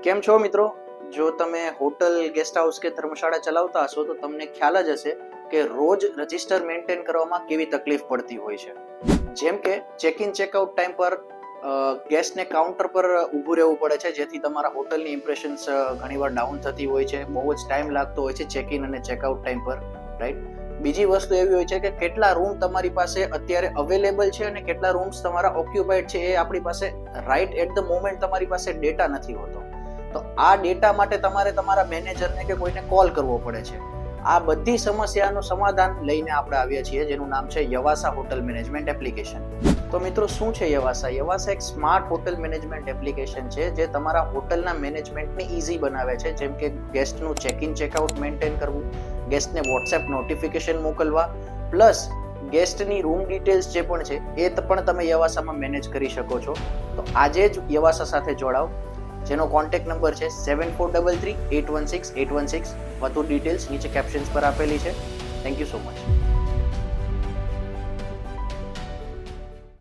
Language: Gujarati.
કેમ છો મિત્રો? જો તમે હોટલ, ગેસ્ટ હાઉસ કે ધર્મશાળા ચલાવતા હશો તો તમને ખ્યાલ જ હશે કે રોજ રજિસ્ટર મેન્ટેન કરવામાં કેવી તકલીફ પડતી હોય છે. જેમ કે ચેક ઇન ચેકઆઉટ ટાઈમ પર ગેસ્ટને કાઉન્ટર પર ઊભું રહેવું પડે છે, જેથી તમારા હોટલની ઇમ્પ્રેશન્સ ઘણીવાર ડાઉન થતી હોય છે. બહુ જ ટાઈમ લાગતો હોય છે ચેક ઇન અને ચેકઆઉટ ટાઈમ પર, રાઈટ? બીજી વસ્તુ એવી હોય છે કે કેટલા રૂમ તમારી પાસે અત્યારે અવેલેબલ છે અને કેટલા રૂમ્સ તમારા ઓક્યુપાઈડ છે એ આપણી પાસે રાઈટ એટ ધ મોમેન્ટ તમારી પાસે ડેટા નથી હોતો. તો આ ડેટા માટે તમારે તમારા મેનેજરને કે કોઈને કોલ કરવો પડે છે. આ બધી સમસ્યાનું સમાધાન લઈને આપણે આવ્યા છીએ, જેનું નામ છે યવાસા હોટલ મેનેજમેન્ટ એપ્લિકેશન. તો મિત્રો, શું છે યવાસા? યવાસા એક સ્માર્ટ હોટલ મેનેજમેન્ટ એપ્લિકેશન છે જે તમારા હોટલના મેનેજમેન્ટને ઇઝી બનાવે છે. જેમ કે ગેસ્ટનું ચેક ઇન ચેકઆઉટ મેન્ટેન કરવું, ગેસ્ટને વોટ્સએપ નોટિફિકેશન મોકલવા, પ્લસ ગેસ્ટની રૂમ ડિટેલ્સ જે પણ છે એ પણ તમે યવાસામાં મેનેજ કરી શકો છો. તો આજે જ યવાસા સાથે જોડાઓ, જેનો કોન્ટેક્ટ નંબર છે 7433 816 816. વધુ ડિટેલ્સ નીચે કેપ્શન્સ પર આપેલી છે. Thank you so much.